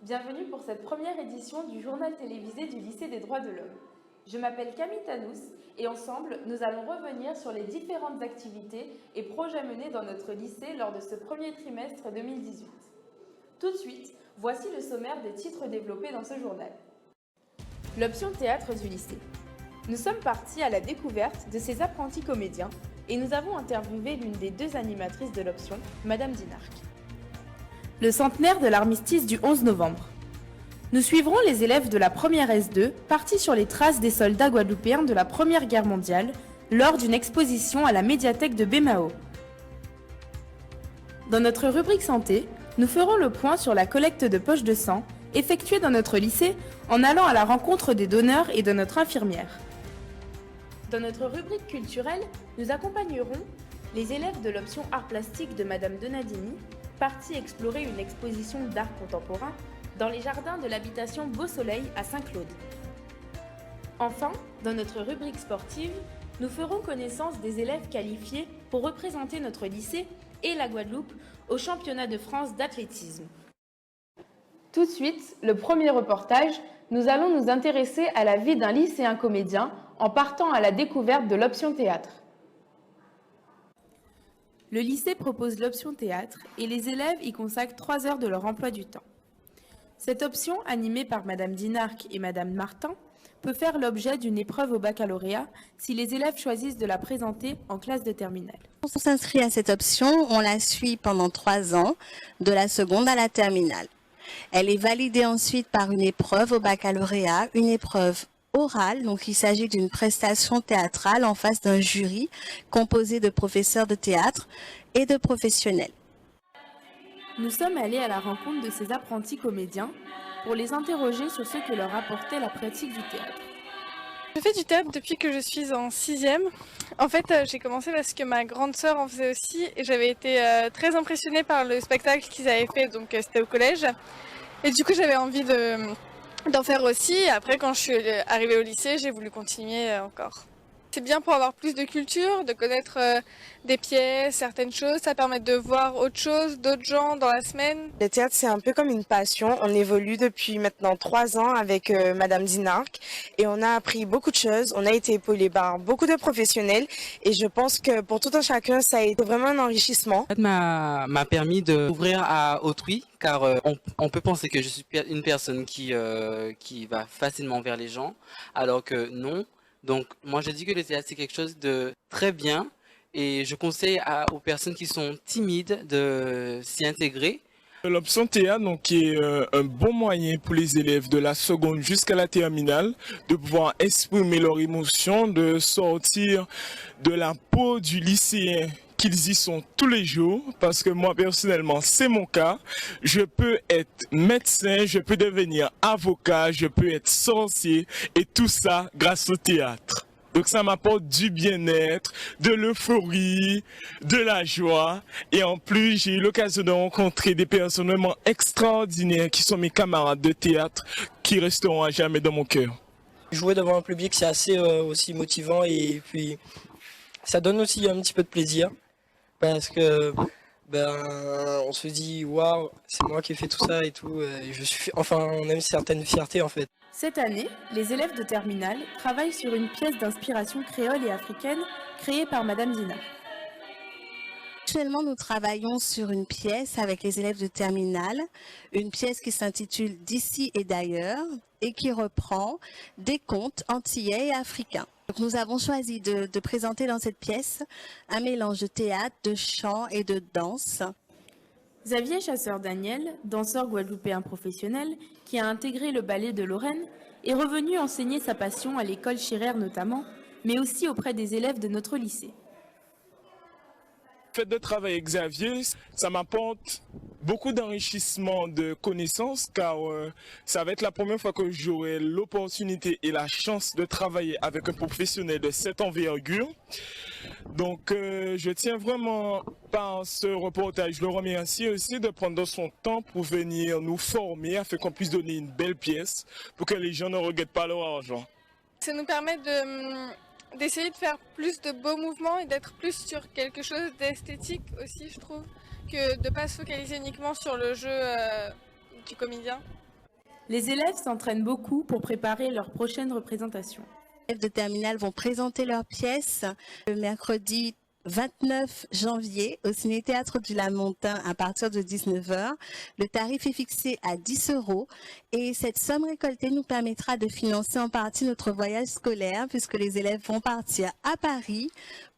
Bienvenue pour cette première édition du journal télévisé du lycée des droits de l'homme. Je m'appelle Camille Tanous et ensemble, nous allons revenir sur les différentes activités et projets menés dans notre lycée lors de ce premier trimestre 2018. Tout de suite, voici le sommaire des titres développés dans ce journal. L'option théâtre du lycée. Nous sommes partis à la découverte de ces apprentis comédiens et nous avons interviewé l'une des deux animatrices de l'option, Madame Dinarc. Le centenaire de l'armistice du 11 novembre. Nous suivrons les élèves de la première S2 partis sur les traces des soldats guadeloupéens de la Première Guerre mondiale lors d'une exposition à la médiathèque de Bémao. Dans notre rubrique santé, nous ferons le point sur la collecte de poches de sang effectuée dans notre lycée en allant à la rencontre des donneurs et de notre infirmière. Dans notre rubrique culturelle, nous accompagnerons les élèves de l'option art plastique de Madame Donadini, partis explorer une exposition d'art contemporain dans les jardins de l'habitation Beau Soleil à Saint-Claude. Enfin, dans notre rubrique sportive, nous ferons connaissance des élèves qualifiés pour représenter notre lycée et la Guadeloupe au championnat de France d'athlétisme. Tout de suite, le premier reportage, nous allons nous intéresser à la vie d'un lycéen comédien en partant à la découverte de l'option théâtre. Le lycée propose l'option théâtre et les élèves y consacrent 3 heures de leur emploi du temps. Cette option, animée par Madame Dinarc et Madame Martin, peut faire l'objet d'une épreuve au baccalauréat si les élèves choisissent de la présenter en classe de terminale. On s'inscrit à cette option, on la suit pendant 3 ans, de la seconde à la terminale. Elle est validée ensuite par une épreuve au baccalauréat, une épreuve orale, donc il s'agit d'une prestation théâtrale en face d'un jury composé de professeurs de théâtre et de professionnels. Nous sommes allés à la rencontre de ces apprentis comédiens pour les interroger sur ce que leur apportait la pratique du théâtre. Je fais du théâtre depuis que je suis en 6e. En fait, j'ai commencé parce que ma grande sœur en faisait aussi et j'avais été très impressionnée par le spectacle qu'ils avaient fait, donc c'était au collège. Et du coup, j'avais envie d'en faire aussi. Et après, quand je suis arrivée au lycée, j'ai voulu continuer encore. C'est bien pour avoir plus de culture, de connaître des pièces, certaines choses. Ça permet de voir autre chose, d'autres gens dans la semaine. Le théâtre, c'est un peu comme une passion. On évolue depuis maintenant 3 ans avec Madame Dinarc et on a appris beaucoup de choses. On a été épaulé par beaucoup de professionnels et je pense que pour tout un chacun, ça a été vraiment un enrichissement. Ça m'a permis d'ouvrir à autrui car on peut penser que je suis une personne qui va facilement vers les gens alors que non. Donc moi je dis que le théâtre c'est quelque chose de très bien et je conseille aux personnes qui sont timides de s'y intégrer. L'option théâtre donc, qui est un bon moyen pour les élèves de la seconde jusqu'à la terminale de pouvoir exprimer leurs émotions, de sortir de la peau du lycéen qu'ils y sont tous les jours, parce que moi personnellement c'est mon cas. Je peux être médecin, je peux devenir avocat, je peux être sorcier et tout ça grâce au théâtre. Donc ça m'apporte du bien-être, de l'euphorie, de la joie. Et en plus, j'ai eu l'occasion de rencontrer des personnes vraiment extraordinaires qui sont mes camarades de théâtre, qui resteront à jamais dans mon cœur. Jouer devant un public, c'est assez aussi motivant et puis ça donne aussi un petit peu de plaisir. Parce que on se dit waouh, c'est moi qui ai fait tout ça et tout. Et on a une certaine fierté en fait. Cette année, les élèves de terminale travaillent sur une pièce d'inspiration créole et africaine créée par Madame Dinarc. Actuellement, nous travaillons sur une pièce avec les élèves de terminale, une pièce qui s'intitule D'ici et d'ailleurs et qui reprend des contes antillais et africains. Donc, nous avons choisi de présenter dans cette pièce un mélange de théâtre, de chant et de danse. Xavier Chasseur-Daniel, danseur guadeloupéen professionnel qui a intégré le ballet de Lorraine, est revenu enseigner sa passion à l'école Scherrer notamment, mais aussi auprès des élèves de notre lycée. Le fait de travailler avec Xavier, ça m'apporte beaucoup d'enrichissement de connaissances car ça va être la première fois que j'aurai l'opportunité et la chance de travailler avec un professionnel de cette envergure. Donc je tiens vraiment par ce reportage, je le remercie aussi de prendre son temps pour venir nous former afin qu'on puisse donner une belle pièce pour que les gens ne regrettent pas leur argent. Ça nous permet d'essayer de faire plus de beaux mouvements et d'être plus sur quelque chose d'esthétique aussi, je trouve, que de ne pas se focaliser uniquement sur le jeu du comédien. Les élèves s'entraînent beaucoup pour préparer leur prochaine représentation. Les élèves de terminale vont présenter leurs pièces le mercredi 29 janvier au Ciné-Théâtre du Lamentin à partir de 19 h. Le tarif est fixé à 10 € et cette somme récoltée nous permettra de financer en partie notre voyage scolaire puisque les élèves vont partir à Paris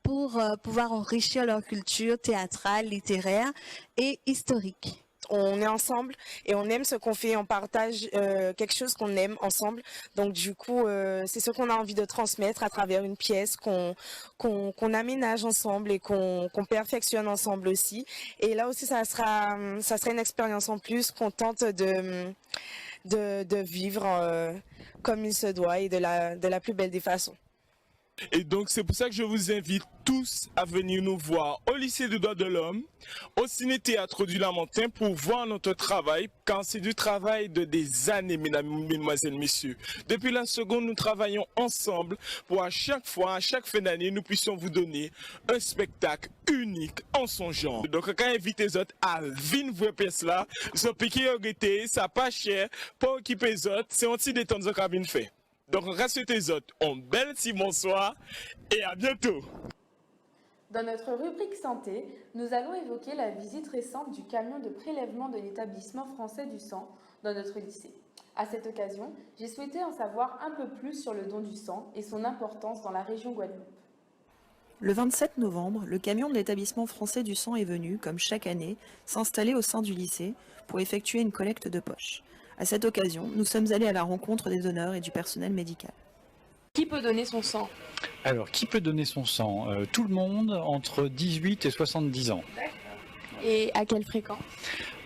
pour pouvoir enrichir leur culture théâtrale, littéraire et historique. On est ensemble et on aime ce qu'on fait, on partage quelque chose qu'on aime ensemble. Donc du coup, c'est ce qu'on a envie de transmettre à travers une pièce qu'on aménage ensemble et qu'on perfectionne ensemble aussi. Et là aussi, ça sera une expérience en plus qu'on tente de vivre comme il se doit et de la plus belle des façons. Et donc c'est pour ça que je vous invite tous à venir nous voir au lycée des Droits de l'Homme, au Ciné-Théâtre du Lamentin pour voir notre travail, car c'est du travail de des années, mesdames, mesdemoiselles, messieurs. Depuis la seconde, nous travaillons ensemble pour à chaque fois, à chaque fin d'année, nous puissions vous donner un spectacle unique en son genre. Donc quand invite les autres à venir voir pièce là, ce piqué regretté, ça pas cher, pas équiper les autres, c'est un petit détente de cabine fait. Donc, rassure tes autres. On belle si bonsoir et à bientôt. Dans notre rubrique santé, nous allons évoquer la visite récente du camion de prélèvement de l'établissement français du sang dans notre lycée. À cette occasion, j'ai souhaité en savoir un peu plus sur le don du sang et son importance dans la région Guadeloupe. Le 27 novembre, le camion de l'établissement français du sang est venu, comme chaque année, s'installer au sein du lycée pour effectuer une collecte de poche. À cette occasion, nous sommes allés à la rencontre des donneurs et du personnel médical. Qui peut donner son sang? Alors, qui peut donner son sang? Tout le monde entre 18 et 70 ans. Et à quelle fréquence?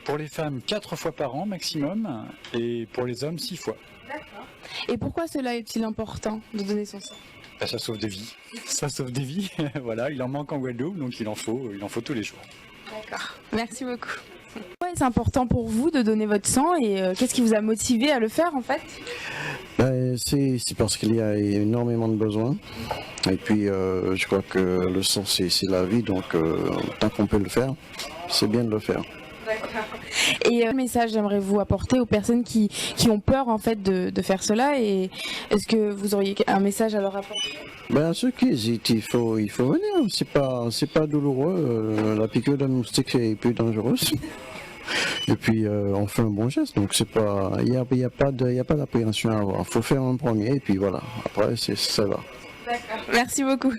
Pour les femmes, 4 fois par an maximum, et pour les hommes, 6 fois. D'accord. Et pourquoi cela est-il important de donner son sang? Ça sauve des vies. Ça sauve des vies, voilà, il en manque en Guadeloupe, donc il en faut tous les jours. D'accord, merci beaucoup. Pourquoi est-ce important pour vous de donner votre sang et qu'est-ce qui vous a motivé à le faire en fait? C'est parce qu'il y a énormément de besoins et puis je crois que le sang c'est la vie, donc tant qu'on peut le faire, c'est bien de le faire. D'accord. Et quel message j'aimerais-vous apporter aux personnes qui ont peur en fait de faire cela, et est-ce que vous auriez un message à leur apporter? Ceux qui hésitent, il faut venir, c'est pas douloureux, la piqûre d'un moustique est plus dangereuse. Et puis on fait un bon geste, donc c'est pas, il y a pas d'appréhension à avoir. Faut faire un premier et puis voilà, après ça va. D'accord, merci beaucoup.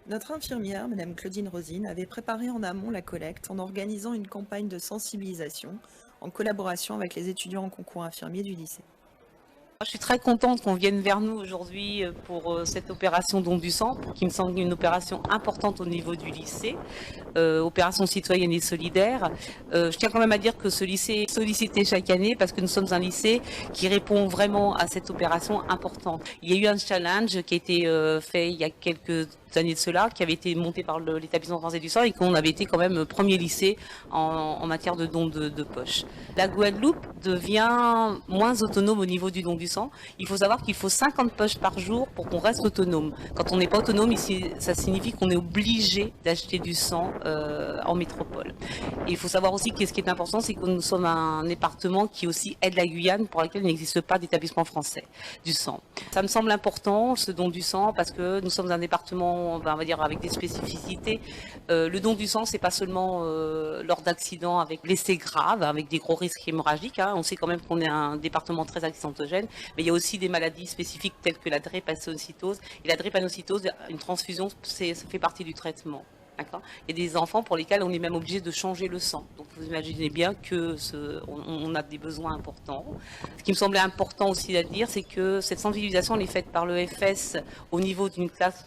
Notre infirmière, Madame Claudine Rosine, avait préparé en amont la collecte en organisant une campagne de sensibilisation en collaboration avec les étudiants en concours infirmier du lycée. Je suis très contente qu'on vienne vers nous aujourd'hui pour cette opération don du sang, qui me semble une opération importante au niveau du lycée, opération citoyenne et solidaire. Je tiens quand même à dire que ce lycée est sollicité chaque année parce que nous sommes un lycée qui répond vraiment à cette opération importante. Il y a eu un challenge qui a été fait il y a quelques années de cela, qui avait été monté par l'établissement français du sang et qu'on avait été quand même premier lycée en matière de don de poche. La Guadeloupe devient moins autonome au niveau du don du sang. Il faut savoir qu'il faut 50 poches par jour pour qu'on reste autonome. Quand on n'est pas autonome, ici, ça signifie qu'on est obligé d'acheter du sang en métropole. Et il faut savoir aussi que ce qui est important, c'est que nous sommes un département qui aussi aide la Guyane, pour laquelle il n'existe pas d'établissement français du sang. Ça me semble important, ce don du sang, parce que nous sommes un département, on va dire, avec des spécificités. Le don du sang, c'est pas seulement lors d'accidents avec blessés graves, avec des gros risques hémorragiques. On sait quand même qu'on est un département très accidentogène, mais il y a aussi des maladies spécifiques telles que la drépanocytose. Et la drépanocytose, une transfusion, ça fait partie du traitement. Il y a des enfants pour lesquels on est même obligé de changer le sang. Donc vous imaginez bien que on a des besoins importants. Ce qui me semblait important aussi à dire, c'est que cette sensibilisation elle est faite par l'EFS au niveau d'une classe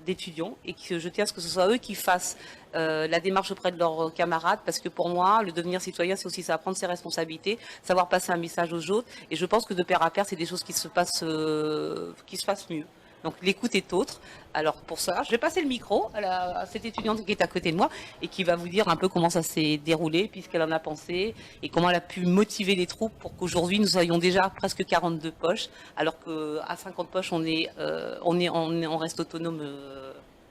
d'étudiants et que je tiens à ce que ce soit eux qui fassent la démarche auprès de leurs camarades, parce que pour moi, le devenir citoyen, c'est aussi ça, prendre ses responsabilités, savoir passer un message aux autres. Et je pense que de pair à pair, c'est des choses qui se passent mieux. Donc l'écoute est autre. Alors pour ça, je vais passer le micro à cette étudiante qui est à côté de moi et qui va vous dire un peu comment ça s'est déroulé, puisqu'elle en a pensé et comment elle a pu motiver les troupes pour qu'aujourd'hui nous ayons déjà presque 42 poches, alors qu'à 50 poches on reste autonome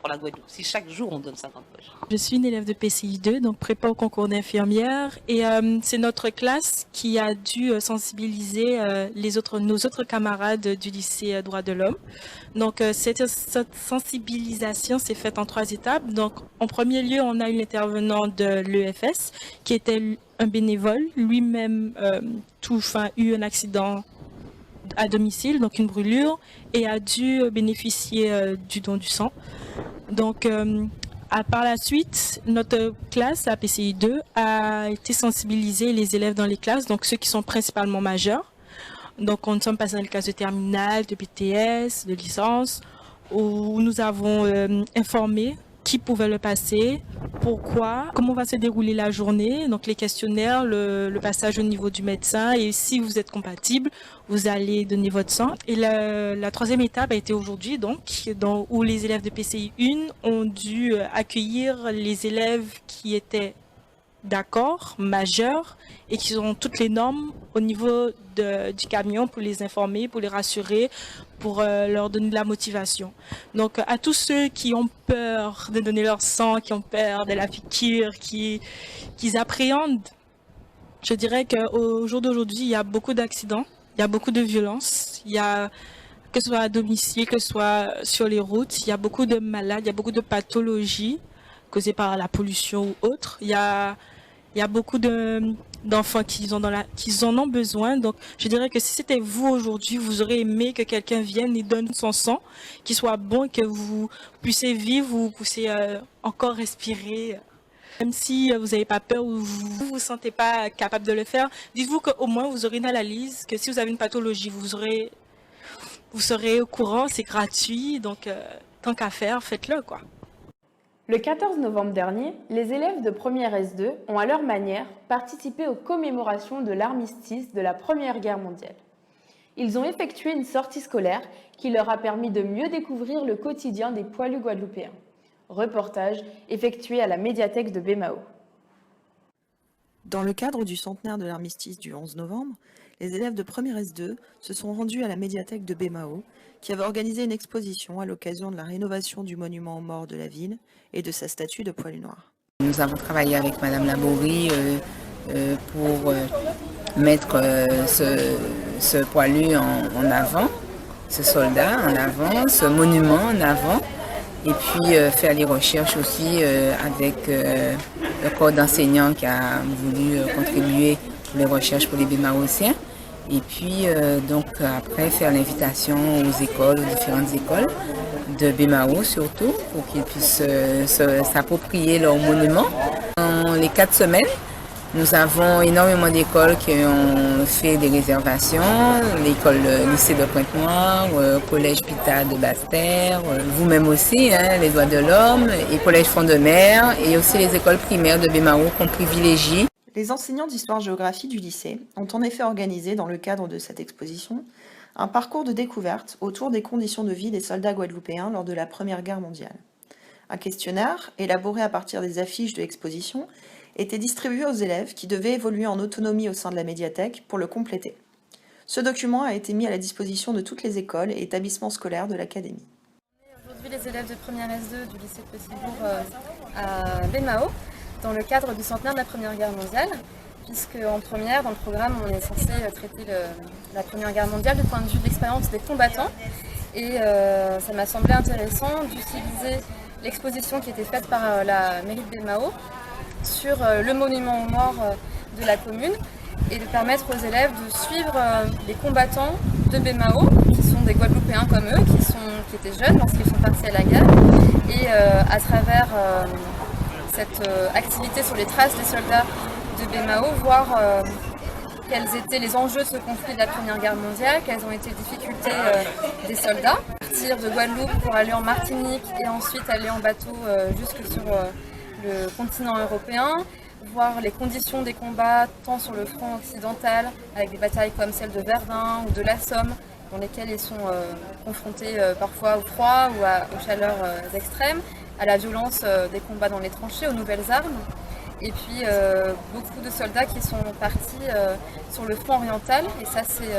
pour la Guadeloupe, si chaque jour on donne 50 poches. Je suis une élève de PCI 2, donc prépa au concours d'infirmière, et c'est notre classe qui a dû sensibiliser nos autres camarades du lycée Droits de l'Homme. Donc cette sensibilisation s'est faite en 3 étapes. Donc en premier lieu, on a eu l'intervenant de l'EFS qui était un bénévole, lui-même eu un accident à domicile, donc une brûlure, et a dû bénéficier du don du sang. Donc par la suite, notre classe, la PCI 2, a été sensibiliser les élèves dans les classes, donc ceux qui sont principalement majeurs. Donc on ne sommes pas dans les classes de terminale, de BTS, de licence, où nous avons informé qui pouvait le passer, pourquoi, comment va se dérouler la journée, donc les questionnaires, le passage au niveau du médecin, et si vous êtes compatible, vous allez donner votre sang. Et la 3e étape a été aujourd'hui, où les élèves de PCI 1 ont dû accueillir les élèves qui étaient d'accord, majeurs, et qui ont toutes les normes au niveau du camion pour les informer, pour les rassurer, pour leur donner de la motivation. Donc à tous ceux qui ont peur de donner leur sang, qui ont peur de la piqûre, qui appréhendent, je dirais qu'au jour d'aujourd'hui, il y a beaucoup d'accidents, il y a beaucoup de violences, que ce soit à domicile, que ce soit sur les routes, il y a beaucoup de malades, il y a beaucoup de pathologies causées par la pollution ou autre. Il y a beaucoup d'enfants qui en ont besoin. Donc, je dirais que si c'était vous aujourd'hui, vous aurez aimé que quelqu'un vienne et donne son sang, qu'il soit bon, que vous puissiez vivre, vous puissiez encore respirer. Même si vous n'avez pas peur ou vous ne vous sentez pas capable de le faire, dites-vous qu'au moins vous aurez une analyse, que si vous avez une pathologie, vous serez au courant, c'est gratuit. Donc, tant qu'à faire, faites-le, quoi. Le 14 novembre dernier, les élèves de première S2 ont à leur manière participé aux commémorations de l'armistice de la Première Guerre mondiale. Ils ont effectué une sortie scolaire qui leur a permis de mieux découvrir le quotidien des poilus guadeloupéens. Reportage effectué à la médiathèque de Bémao. Dans le cadre du centenaire de l'armistice du 11 novembre, les élèves de première S2 se sont rendus à la médiathèque de Bémao, qui avait organisé une exposition à l'occasion de la rénovation du monument aux morts de la ville et de sa statue de poilu noir. Nous avons travaillé avec Madame Laborie pour mettre ce poilu en avant, ce soldat en avant, ce monument en avant, et puis faire les recherches aussi avec le corps d'enseignants qui a voulu contribuer pour les recherches pour les Bémaotiens. Et puis donc après faire l'invitation aux écoles, aux différentes écoles de Bémao surtout, pour qu'ils puissent s'approprier leur monument. Dans les 4 semaines, nous avons énormément d'écoles qui ont fait des réservations, le lycée de Pointe-Noire, collège Pita de Basse-Terre, vous-même aussi, les Droits de l'Homme, et collège Front de Mer, et aussi les écoles primaires de Bémao qu'on privilégie. Les enseignants d'histoire-géographie du lycée ont en effet organisé, dans le cadre de cette exposition, un parcours de découverte autour des conditions de vie des soldats guadeloupéens lors de la Première Guerre mondiale. Un questionnaire, élaboré à partir des affiches de l'exposition, était distribué aux élèves qui devaient évoluer en autonomie au sein de la médiathèque pour le compléter. Ce document a été mis à la disposition de toutes les écoles et établissements scolaires de l'académie. Aujourd'hui, les élèves de première S2 du lycée de Petit-Bourg à Bémao, dans le cadre du centenaire de la Première Guerre mondiale, puisque en première, dans le programme, on est censé traiter la Première Guerre mondiale du point de vue de l'expérience des combattants. Et ça m'a semblé intéressant d'utiliser l'exposition qui était faite par la mairie de Bémao sur le monument aux morts de la commune et de permettre aux élèves de suivre les combattants de Bémao, qui sont des Guadeloupéens comme eux, qui étaient jeunes lorsqu'ils sont partis à la guerre. Et à travers cette activité sur les traces des soldats de Bémao, voir quels étaient les enjeux de ce conflit de la Première Guerre mondiale, quelles ont été les difficultés des soldats. Partir de Guadeloupe pour aller en Martinique et ensuite aller en bateau jusque sur le continent européen, voir les conditions des combats tant sur le front occidental, avec des batailles comme celle de Verdun ou de la Somme, dans lesquelles ils sont confrontés parfois au froid ou aux chaleurs extrêmes, à la violence des combats dans les tranchées, aux nouvelles armes. Et puis beaucoup de soldats qui sont partis sur le front oriental, et ça c'est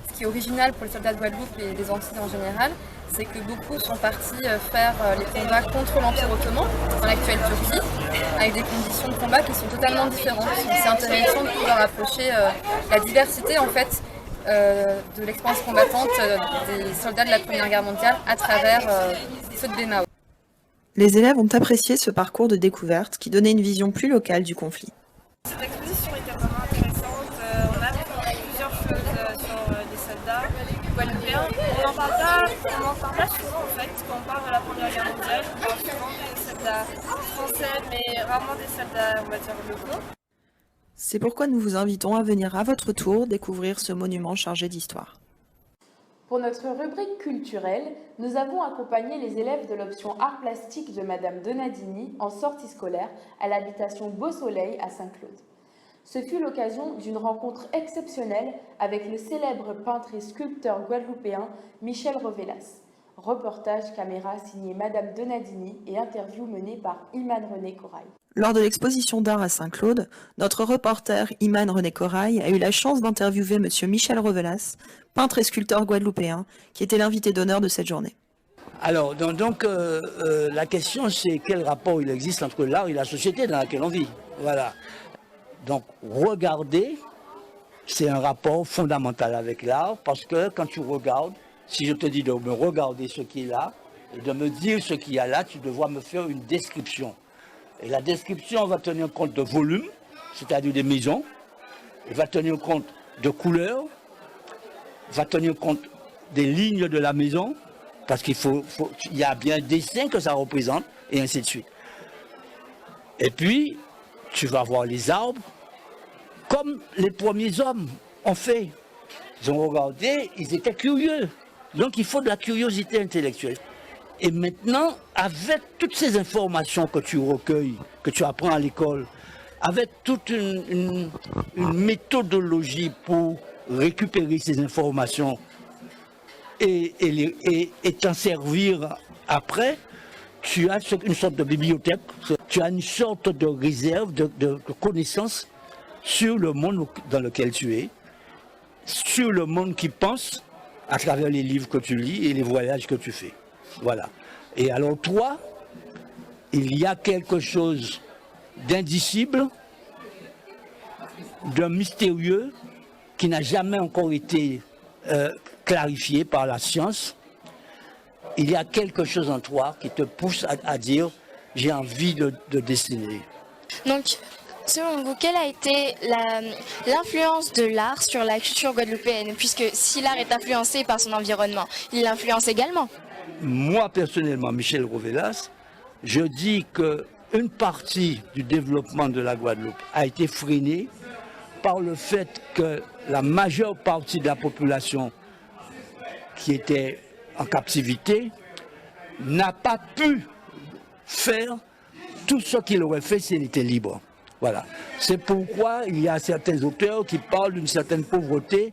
ce ce qui est original pour les soldats de Guadeloupe et des Antilles en général, c'est que beaucoup sont partis faire les combats contre l'Empire ottoman, dans l'actuelle Turquie, avec des conditions de combat qui sont totalement différentes. C'est intéressant de pouvoir approcher la diversité en fait de l'expérience combattante des soldats de la Première Guerre mondiale à travers ceux de BMAO. Les élèves ont apprécié ce parcours de découverte qui donnait une vision plus locale du conflit. Cette exposition était vraiment intéressante. On a appris plusieurs choses sur les soldats guadeloupéens. On en parle pas souvent en fait quand on parle de la Première Guerre mondiale. On parle souvent des soldats français, mais rarement des soldats, on va dire, locaux. C'est pourquoi nous vous invitons à venir à votre tour découvrir ce monument chargé d'histoire. Pour notre rubrique culturelle, nous avons accompagné les élèves de l'option Arts Plastiques de Madame Donadini en sortie scolaire à l'habitation Beau Soleil à Saint-Claude. Ce fut l'occasion d'une rencontre exceptionnelle avec le célèbre peintre et sculpteur guadeloupéen Michel Rovelas. Reportage caméra signé Madame Donadini et interview menée par Iman René Corail. Lors de l'exposition d'art à Saint-Claude, notre reporter Iman René Corail a eu la chance d'interviewer M. Michel Rovelas, peintre et sculpteur guadeloupéen, qui était l'invité d'honneur de cette journée. Alors, la question c'est quel rapport il existe entre l'art et la société dans laquelle on vit. Voilà. Donc, regarder, c'est un rapport fondamental avec l'art, parce que quand tu regardes, si je te dis de me regarder ce qui est là, et de me dire ce qu'il y a là, tu devras me faire une description. Et la description va tenir compte de volume, c'est-à-dire des maisons, elle va tenir compte de couleurs, va tenir compte des lignes de la maison, parce qu'il il y a bien un dessin que ça représente, et ainsi de suite. Et puis, tu vas voir les arbres, comme les premiers hommes ont fait. Ils ont regardé, ils étaient curieux. Donc il faut de la curiosité intellectuelle. Et maintenant, avec toutes ces informations que tu recueilles, que tu apprends à l'école, avec toute une méthodologie pour récupérer ces informations et t'en servir après, tu as une sorte de bibliothèque, tu as une sorte de réserve de connaissances sur le monde dans lequel tu es, sur le monde qui pense à travers les livres que tu lis et les voyages que tu fais. Voilà. Et alors toi, il y a quelque chose d'indicible, de mystérieux, qui n'a jamais encore été clarifié par la science. Il y a quelque chose en toi qui te pousse à dire « j'ai envie de dessiner ». Donc, selon vous, quelle a été l'influence de l'art sur la culture guadeloupéenne? Puisque si l'art est influencé par son environnement, il l'influence également. Moi, personnellement, Michel Rovelas, je dis qu'une partie du développement de la Guadeloupe a été freinée par le fait que la majeure partie de la population qui était en captivité n'a pas pu faire tout ce qu'il aurait fait s'il était libre. Voilà. C'est pourquoi il y a certains auteurs qui parlent d'une certaine pauvreté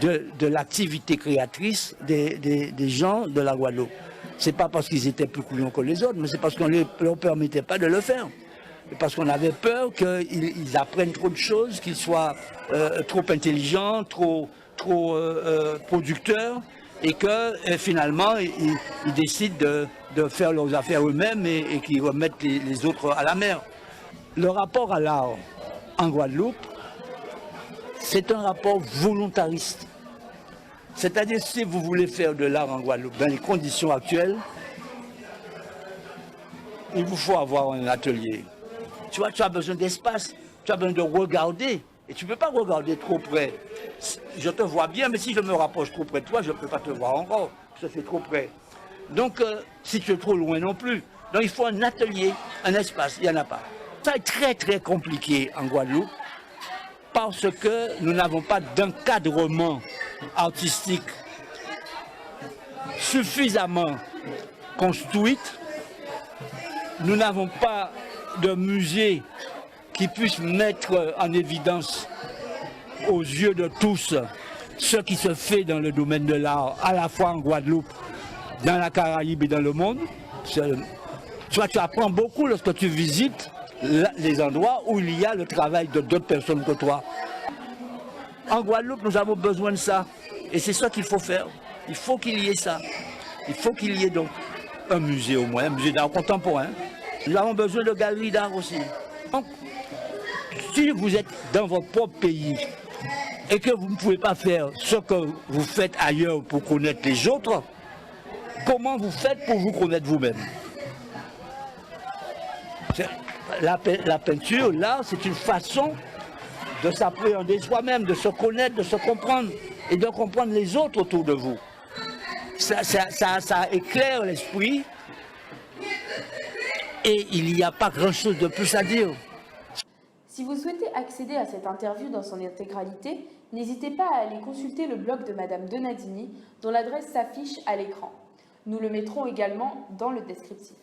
de l'activité créatrice des gens de la Guadeloupe. Ce n'est pas parce qu'ils étaient plus couillons que les autres, mais c'est parce qu'on ne leur permettait pas de le faire. Parce qu'on avait peur qu'ils apprennent trop de choses, qu'ils soient trop intelligents, trop producteurs, et que finalement ils décident de faire leurs affaires eux-mêmes et qu'ils remettent les autres à la mer. Le rapport à l'art en Guadeloupe, c'est un rapport volontariste. C'est-à-dire, si vous voulez faire de l'art en Guadeloupe dans les conditions actuelles, il vous faut avoir un atelier. Tu vois, tu as besoin d'espace, tu as besoin de regarder, et tu ne peux pas regarder trop près. Je te vois bien, mais si je me rapproche trop près de toi, je ne peux pas te voir encore, ça fait trop près. Donc, si tu es trop loin non plus. Donc, il faut un atelier, un espace, il n'y en a pas. Ça est très très compliqué en Guadeloupe parce que nous n'avons pas d'encadrement artistique suffisamment construit. Nous n'avons pas de musée qui puisse mettre en évidence aux yeux de tous ce qui se fait dans le domaine de l'art, à la fois en Guadeloupe, dans la Caraïbe et dans le monde. Tu apprends beaucoup lorsque tu visites les endroits où il y a le travail de d'autres personnes que toi. En Guadeloupe, nous avons besoin de ça. Et c'est ça qu'il faut faire. Il faut qu'il y ait ça. Il faut qu'il y ait donc un musée au moins, un musée d'art contemporain. Nous avons besoin de galeries d'art aussi. Donc, si vous êtes dans votre propre pays et que vous ne pouvez pas faire ce que vous faites ailleurs pour connaître les autres, comment vous faites pour vous connaître vous-même? La peinture, l'art, c'est une façon de s'appréhender soi-même, de se connaître, de se comprendre et de comprendre les autres autour de vous. Ça éclaire l'esprit et il n'y a pas grand-chose de plus à dire. Si vous souhaitez accéder à cette interview dans son intégralité, n'hésitez pas à aller consulter le blog de Madame Donadini, dont l'adresse s'affiche à l'écran. Nous le mettrons également dans le descriptif.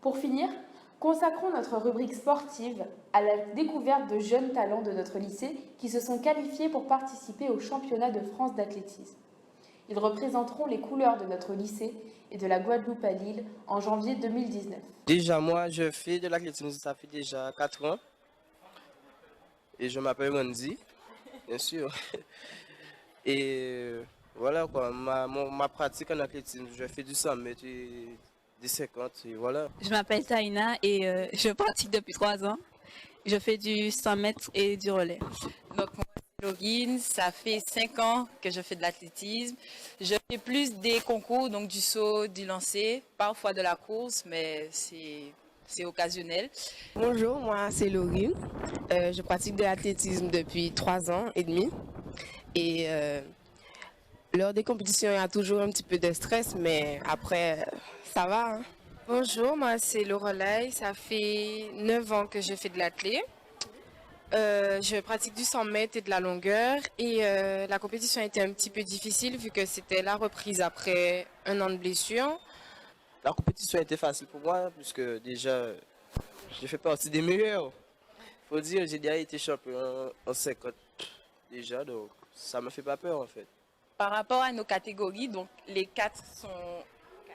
Pour finir, consacrons notre rubrique sportive à la découverte de jeunes talents de notre lycée qui se sont qualifiés pour participer au championnat de France d'athlétisme. Ils représenteront les couleurs de notre lycée et de la Guadeloupe à Lille en janvier 2019. Déjà, moi, je fais de l'athlétisme, ça fait déjà 4 ans. Et je m'appelle Randy, bien sûr. Et voilà quoi, ma pratique en athlétisme, je fais du 100 mètres et des 50 et voilà. Je m'appelle Taïna et je pratique depuis 3 ans. Je fais du 100 mètres et du relais. Donc moi, c'est Login, ça fait 5 ans que je fais de l'athlétisme. Je fais plus des concours, donc du saut, du lancer, parfois de la course, mais c'est occasionnel. Bonjour, moi c'est Laurine. Je pratique de l'athlétisme depuis 3 ans et demi. Et lors des compétitions, il y a toujours un petit peu de stress, mais après, ça va. Hein. Bonjour, moi c'est Lorelai. Ça fait 9 ans que je fais de l'athlé. Je pratique du 100 mètres et de la longueur. Et la compétition a été un petit peu difficile vu que c'était la reprise après 1 an de blessure. La compétition a été facile pour moi, puisque déjà, j'ai fait partie des meilleurs. Il faut dire, j'ai déjà été champion en 50 déjà, donc ça ne me fait pas peur en fait. Par rapport à nos catégories, donc les 4 sont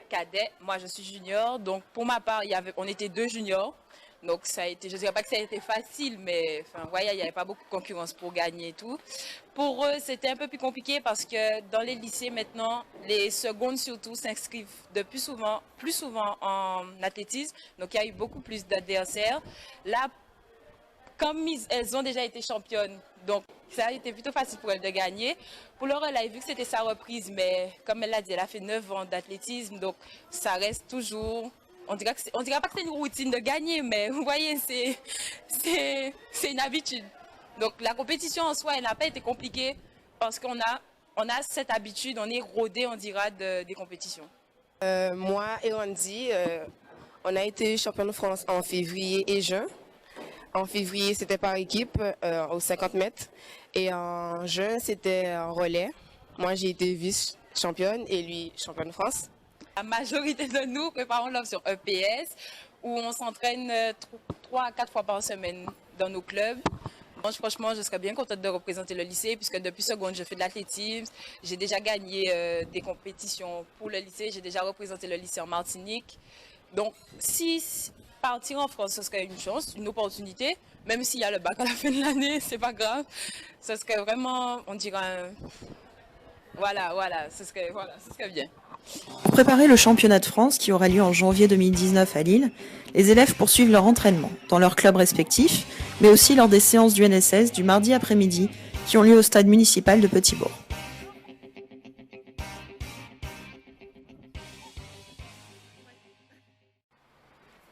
cadets, moi je suis junior, donc pour ma part, on était 2 juniors. Donc ça a été, je ne dirais pas que ça a été facile, mais enfin, voyez, il n'y avait pas beaucoup de concurrence pour gagner et tout. Pour eux, c'était un peu plus compliqué parce que dans les lycées maintenant, les secondes surtout s'inscrivent plus souvent en athlétisme. Donc il y a eu beaucoup plus d'adversaires. Là, comme elles ont déjà été championnes, donc ça a été plutôt facile pour elles de gagner. Pour Laura, elle a vu que c'était sa reprise, mais comme elle l'a dit, elle a fait 9 ans d'athlétisme, donc ça reste toujours... On dirait pas que c'est une routine de gagner, mais vous voyez, c'est une habitude. Donc la compétition en soi, elle n'a pas été compliquée parce qu'on a cette habitude, on est rodé, on dira, des compétitions. Moi et Randy, on a été champion de France en février et juin. En février, c'était par équipe aux 50 mètres. Et en juin, c'était en relais. Moi, j'ai été vice-championne et lui, championne de France. La majorité de nous préparons l'offre sur EPS où on s'entraîne 3 à 4 fois par semaine dans nos clubs. Moi, franchement, je serais bien contente de représenter le lycée puisque depuis seconde, je fais de l'athlétisme. J'ai déjà gagné des compétitions pour le lycée. J'ai déjà représenté le lycée en Martinique. Donc, si partir en France, ce serait une chance, une opportunité. Même s'il y a le bac à la fin de l'année, c'est pas grave. Ce serait vraiment, on dirait, ce serait bien. Pour préparer le championnat de France qui aura lieu en janvier 2019 à Lille, les élèves poursuivent leur entraînement dans leurs clubs respectifs, mais aussi lors des séances du NSS du mardi après-midi qui ont lieu au stade municipal de Petit-Bourg.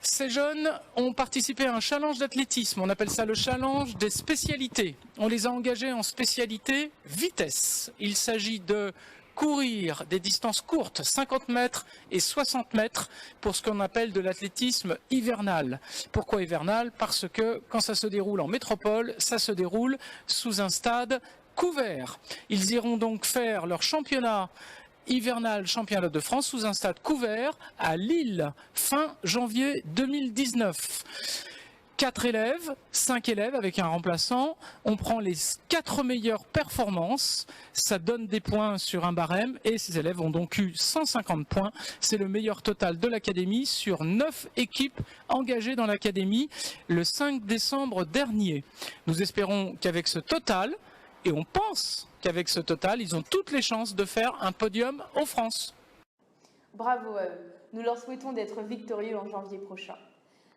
Ces jeunes ont participé à un challenge d'athlétisme, on appelle ça le challenge des spécialités. On les a engagés en spécialité vitesse. Il s'agit de courir des distances courtes, 50 mètres et 60 mètres, pour ce qu'on appelle de l'athlétisme hivernal. Pourquoi hivernal? Parce que quand ça se déroule en métropole, ça se déroule sous un stade couvert. Ils iront donc faire leur championnat hivernal championnat de France sous un stade couvert à Lille, fin janvier 2019. 4 élèves, 5 élèves avec un remplaçant. On prend les 4 meilleures performances. Ça donne des points sur un barème et ces élèves ont donc eu 150 points. C'est le meilleur total de l'académie sur 9 équipes engagées dans l'académie le 5 décembre dernier. Nous espérons qu'avec ce total, Et on pense qu'avec ce total, ils ont toutes les chances de faire un podium en France. Bravo à eux. Nous leur souhaitons d'être victorieux en janvier prochain.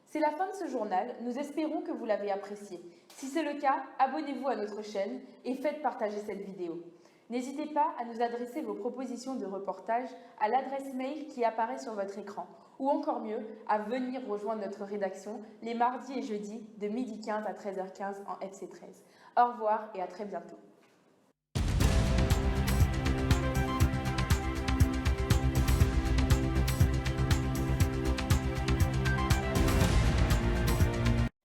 C'est la fin de ce journal. Nous espérons que vous l'avez apprécié. Si c'est le cas, abonnez-vous à notre chaîne et faites partager cette vidéo. N'hésitez pas à nous adresser vos propositions de reportage à l'adresse mail qui apparaît sur votre écran, ou encore mieux, à venir rejoindre notre rédaction les mardis et jeudis de 12h15 à 13h15 en FC13. Au revoir et à très bientôt.